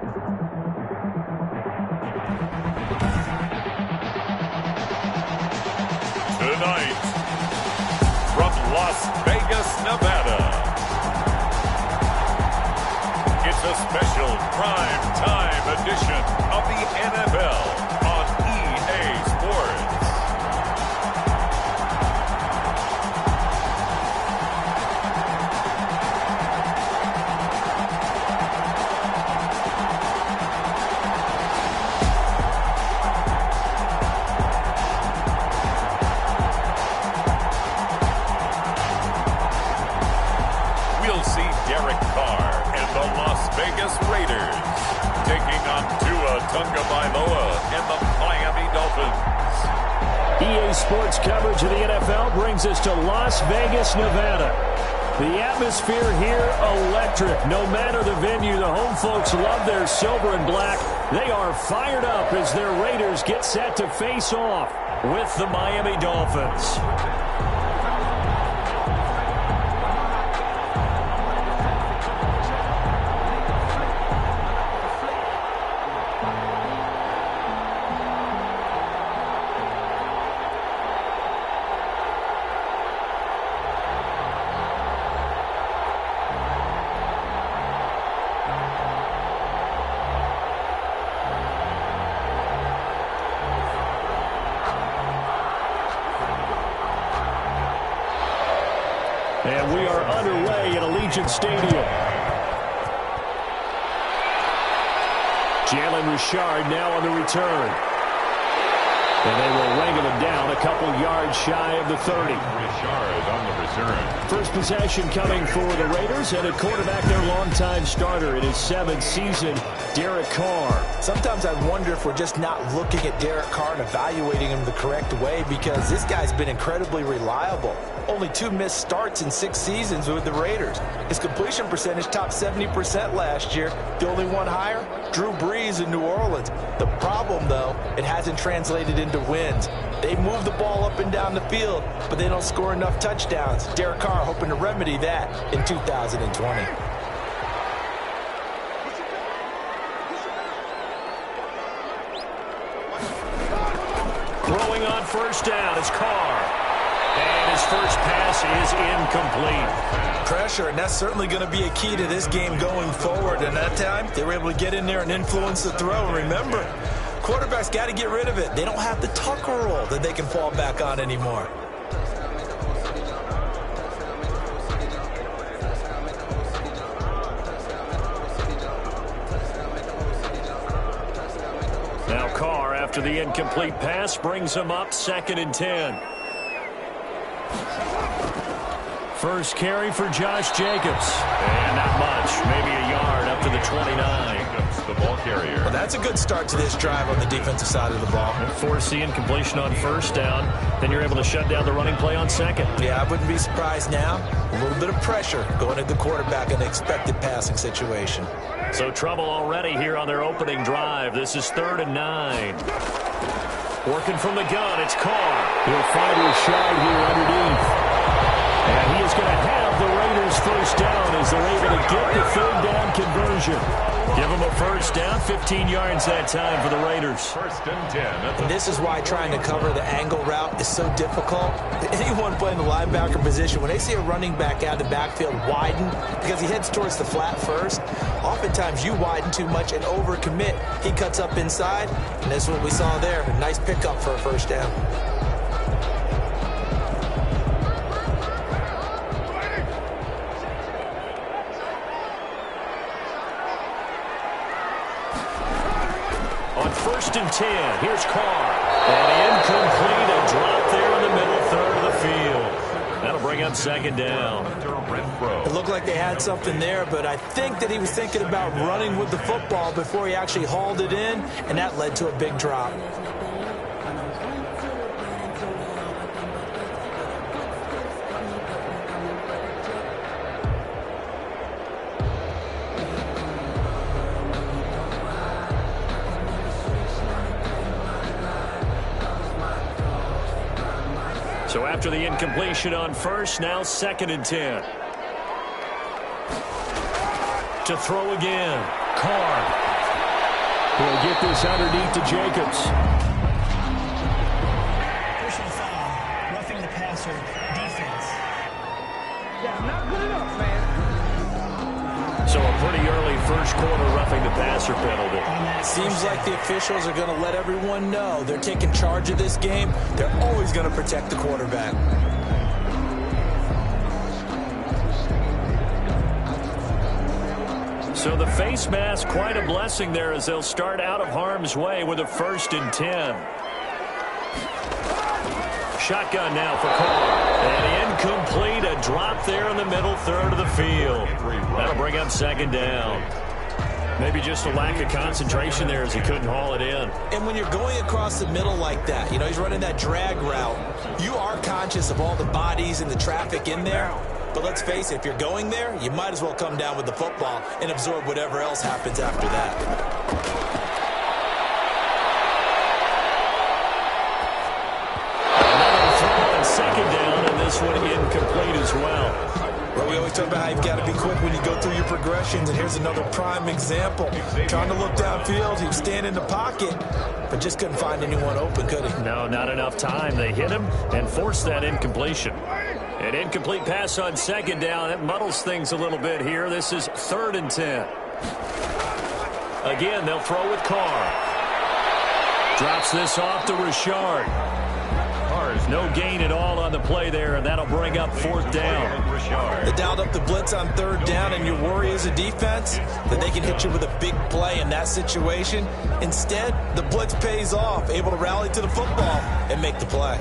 Tonight, from Las Vegas, Nevada, it's a special prime time edition of the NFL on EA Sports. We'll see Derek Carr and the Las Vegas Raiders taking on Tua Tagovailoa and the Miami Dolphins. EA Sports coverage of the NFL brings us to Las Vegas, Nevada. The atmosphere here, electric. No matter the venue, the home folks love their silver and black. They are fired up as their Raiders get set to face off with the Miami Dolphins. And we are underway at Allegiant Stadium. Jalen Richard now on the return. And they will wrangle him down a couple yards shy of the 30. Richard on the return. First possession coming for the Raiders, and at quarterback, their longtime starter in his 7th season, Derek Carr. Sometimes I wonder if we're just not looking at Derek Carr and evaluating him the correct way, because this guy's been incredibly reliable. Only 2 missed starts in 6 seasons with the Raiders. His completion percentage topped 70% last year. The only one higher, Drew Brees in New Orleans. The problem, though, it hasn't translated into wins. They move the ball up and down the field, but they don't score enough touchdowns. Derek Carr hoping to remedy that in 2020. Throwing on first down is Carr. And his first pass is incomplete. Pressure, and that's certainly going to be a key to this game going forward. And that time, they were able to get in there and influence the throw. Remember, quarterbacks got to get rid of it. They don't have the Tucker roll that they can fall back on anymore. Now Carr, after the incomplete pass, brings him up 2nd and 10. First carry for Josh Jacobs. And not much. Maybe a yard up to the 29. Jacobs, the ball carrier. Well, that's a good start to this drive on the defensive side of the ball. Force the incompletion on first down. Then you're able to shut down the running play on 2nd. Yeah, I wouldn't be surprised now. A little bit of pressure going at the quarterback in an expected passing situation. So trouble already here on their opening drive. This is 3rd and 9. Working from the gun, it's Carr. He'll find Richard here underneath. And he is going to have the Raiders first down as they're able to get the 3rd down conversion. Give them a first down, 15 yards that time for the Raiders. 1st and 10. And this is why trying to cover the angle route is so difficult. Anyone playing the linebacker position, when they see a running back out of the backfield widen, because he heads towards the flat first, oftentimes you widen too much and overcommit. He cuts up inside, and that's what we saw there. A nice pickup for a first down. On 1st and 10, here's Carr. And incomplete, a drop there in the middle 3rd of the field. That'll bring up 2nd down. It looked like they had something there, but I think that he was thinking about running with the football before he actually hauled it in, and that led to a big drop. So after the incompletion on first, now 2nd and 10. To throw again, Carr. He'll get this underneath to Jacobs. Personal foul, roughing the passer, defense. That's not good enough, man. So a pretty early first quarter roughing the passer penalty. Seems like the officials are going to let everyone know they're taking charge of this game. They're always going to protect the quarterback. So the face mask, quite a blessing there as they'll start out of harm's way with a 1st and 10. Shotgun now for Carr. And incomplete, a drop there in the middle third of the field. That'll bring up 2nd down. Maybe just a lack of concentration there as he couldn't haul it in. And when you're going across the middle like that, you know, he's running that drag route, you are conscious of all the bodies and the traffic in there. But let's face it, if you're going there, you might as well come down with the football and absorb whatever else happens after that. Another throw on 2nd down, and this one incomplete as well. Well, we always talk about how you've got to be quick when you go through your progressions, and here's another prime example. Trying to look downfield, he was standing in the pocket, but just couldn't find anyone open, could he? No, not enough time. They hit him and forced that incompletion. An incomplete pass on 2nd down. That muddles things a little bit here. This is 3rd and 10. Again, they'll throw with Carr. Drops this off to Richard. No gain at all on the play there, and that'll bring up 4th down. They dialed up the blitz on 3rd down, and your worry as a defense that they can hit you with a big play in that situation. Instead, the blitz pays off, able to rally to the football and make the play.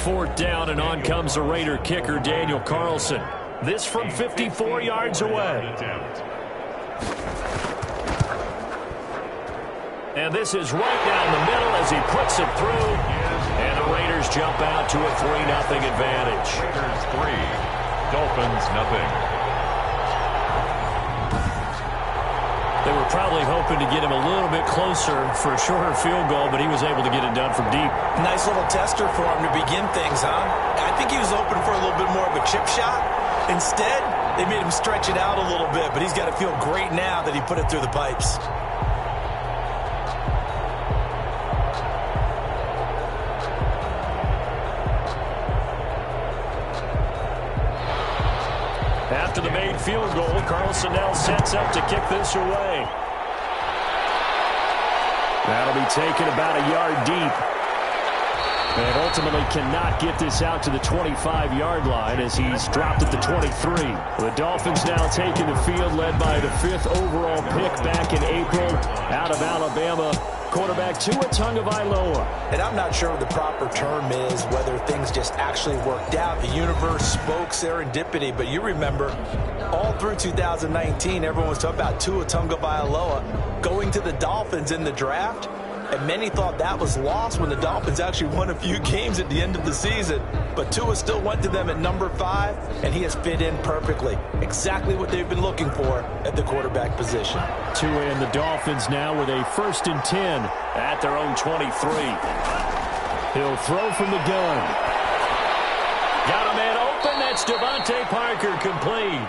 Fourth down, and on comes the Raider kicker, Daniel Carlson. This from 54 yards away. And this is right down the middle as he puts it through. And the Raiders jump out to a 3-0 advantage. Raiders 3, Dolphins 0. They were probably hoping to get him a little bit closer for a shorter field goal, but he was able to get it done from deep. Nice little tester for him to begin things, huh? I think he was hoping for a little bit more of a chip shot. Instead, they made him stretch it out a little bit, but he's got to feel great now that he put it through the pipes. After the made field goal, Carlson now sets up to kick this away. That'll be taken about a yard deep. And ultimately cannot get this out to the 25-yard line as he's dropped at the 23. The Dolphins now taking the field, led by the 5th overall pick back in April out of Alabama, quarterback Tua Tagovailoa. And I'm not sure what the proper term is, whether things just actually worked out. The universe spoke serendipity, but you remember all through 2019, everyone was talking about Tua Tagovailoa going to the Dolphins in the draft. And many thought that was lost when the Dolphins actually won a few games at the end of the season. But Tua still went to them at number 5, and he has fit in perfectly. Exactly what they've been looking for at the quarterback position. Tua and the Dolphins now with a 1st and 10 at their own 23. He'll throw from the gun. Got a man open. That's Devontae Parker, complete.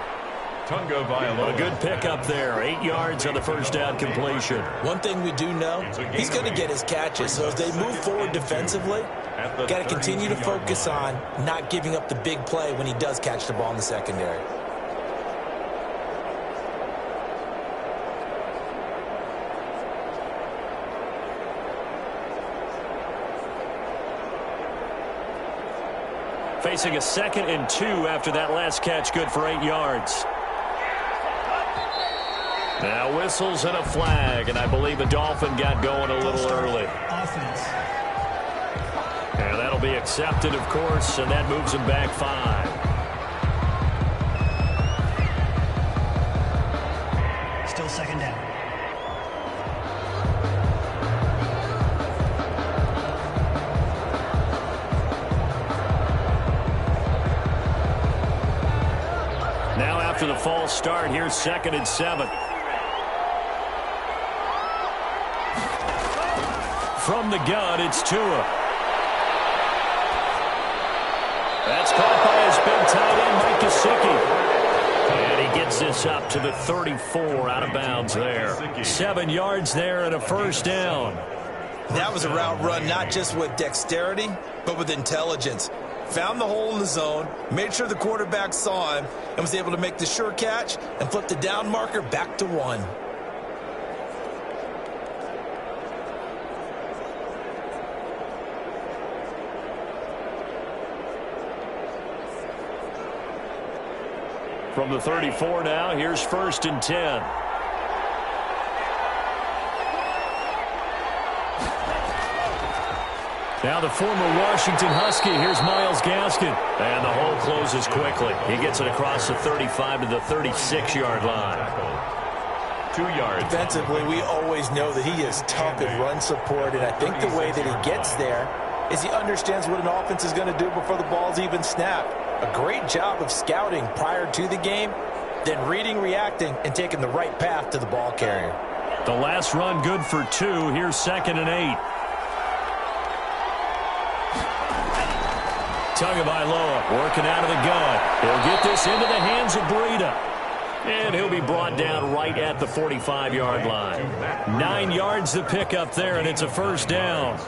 Tagovailoa. A good pickup there. 8 yards on the first down completion. One thing we do know, he's going to get his catches. So as they move forward defensively, got to continue to focus on not giving up the big play when he does catch the ball in the secondary. Facing a 2nd and 2 after that last catch, good for 8 yards. Now whistles and a flag, and I believe the Dolphin got going a little early. Offense. And that'll be accepted, of course, and that moves him back 5. Still 2nd down. Now after the false start, here's 2nd and 7. From the gun, it's Tua. That's caught by his big tight end, Mike Gesicki. And he gets this up to the 34 out of bounds there. 7 yards there and a first down. That was a route run not just with dexterity, but with intelligence. Found the hole in the zone, made sure the quarterback saw him, and was able to make the sure catch and flip the down marker back to 1. From the 34 now, here's 1st and 10. Now the former Washington Husky, here's Myles Gaskin. And the hole closes quickly. He gets it across the 35 to the 36-yard line. 2 yards. Defensively, we always know that he is tough at run support, and I think the way that he gets there is he understands what an offense is going to do before the ball's even snapped. A great job of scouting prior to the game, then reading, reacting, and taking the right path to the ball carrier. The last run good for 2. Here's 2nd and 8. Tagovailoa working out of the gun. He'll get this into the hands of Breida. And he'll be brought down right at the 45-yard line. 9 yards to pick up there, and it's a first down.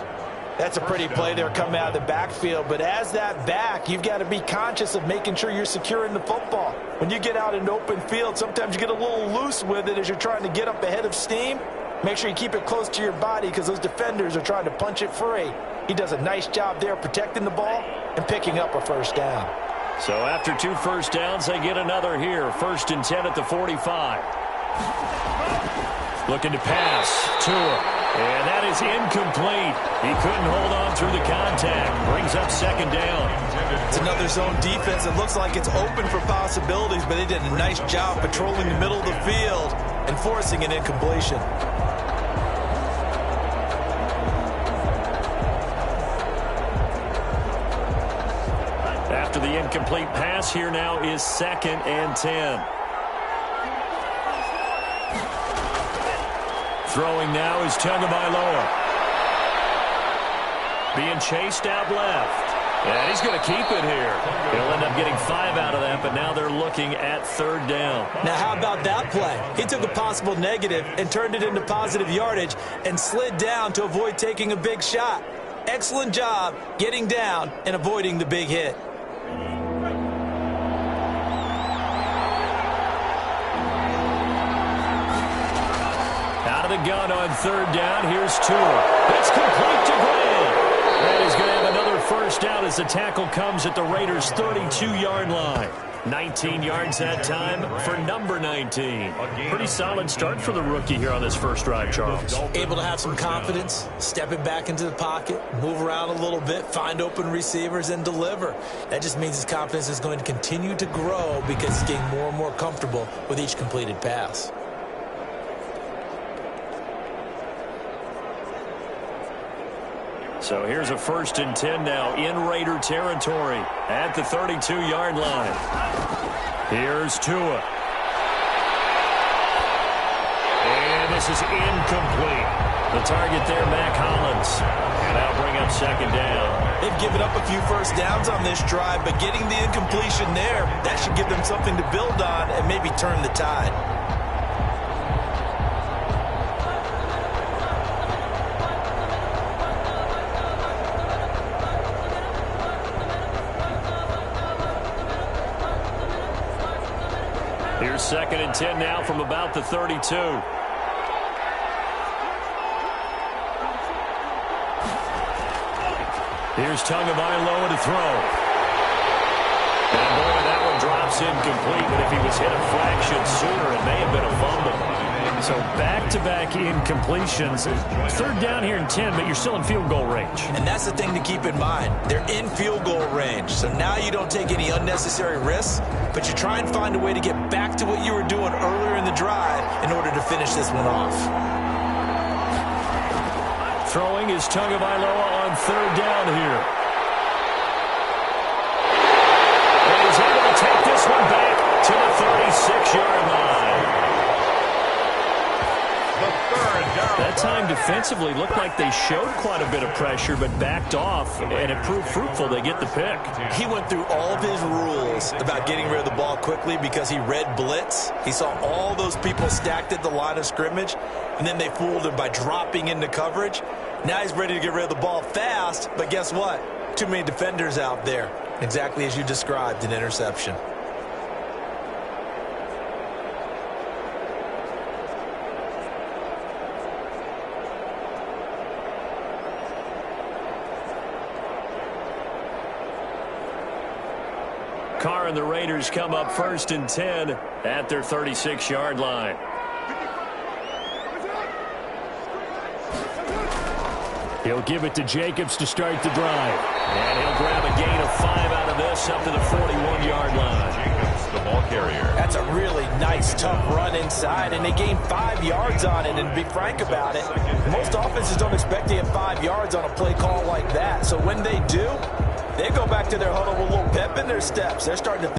That's a pretty play there coming out of the backfield, but as that back, you've got to be conscious of making sure you're securing the football. When you get out in open field, sometimes you get a little loose with it as you're trying to get up ahead of steam. Make sure you keep it close to your body because those defenders are trying to punch it free. He does a nice job there protecting the ball and picking up a first down. So after 2 first downs, they get another here. 1st and 10 at the 45. Looking to pass. Tua. And that is incomplete. He couldn't hold on through the contact. Brings up 2nd down. It's another zone defense. It looks like it's open for possibilities, but they did a nice job patrolling the middle of the field and forcing an incompletion. After the incomplete pass, here now is 2nd and 10. Throwing now is Tagovailoa. Being chased out left. And he's going to keep it here. He'll end up getting 5 out of that, but now they're looking at 3rd down. Now, how about that play? He took a possible negative and turned it into positive yardage and slid down to avoid taking a big shot. Excellent job getting down and avoiding the big hit. The gun on 3rd down. Here's Tua. It's complete to Graham. And he's going to have another first down as the tackle comes at the Raiders' 32-yard line. 19 yards that time for number 19. Pretty solid start for the rookie here on this first drive, Charles. Able to have some confidence, stepping back into the pocket, move around a little bit, find open receivers, and deliver. That just means his confidence is going to continue to grow because he's getting more and more comfortable with each completed pass. So here's a 1st and 10 now in Raider territory at the 32-yard line. Here's Tua. And this is incomplete. The target there, Mac Hollins. And that'll bring up 2nd down. They've given up a few first downs on this drive, but getting the incompletion there, that should give them something to build on and maybe turn the tide. Here's 2nd and 10 now from about the 32. Here's Tagovailoa to throw. And boy, that one drops incomplete, but if he was hit a fraction sooner, it may have been a fumble. So back-to-back incompletions. 3rd down here in 10, but you're still in field goal range. And that's the thing to keep in mind. They're in field goal range. So now you don't take any unnecessary risks, but you try and find a way to get back to what you were doing earlier in the drive in order to finish this one off. Throwing is Tagovailoa on 3rd down here. And he's able to take this one back to the 36-yard line. That time defensively, looked like they showed quite a bit of pressure, but backed off, and it proved fruitful. They get the pick. He went through all of his rules about getting rid of the ball quickly because he read blitz. He saw all those people stacked at the line of scrimmage, and then they fooled him by dropping into coverage. Now he's ready to get rid of the ball fast, but guess what? Too many defenders out there. Exactly as you described, an interception. Carr and the Raiders come up 1st and 10 at their 36-yard line. He'll give it to Jacobs to start the drive. And he'll grab a gain of 5 out of this up to the 41-yard line. Jacobs, the ball carrier. That's a really nice, tough run inside, and they gained 5 yards on it. And to be frank about it, most offenses don't expect to get 5 yards on a play call like that. So when they do, they go back to their huddle with a little pep in their steps. They're starting to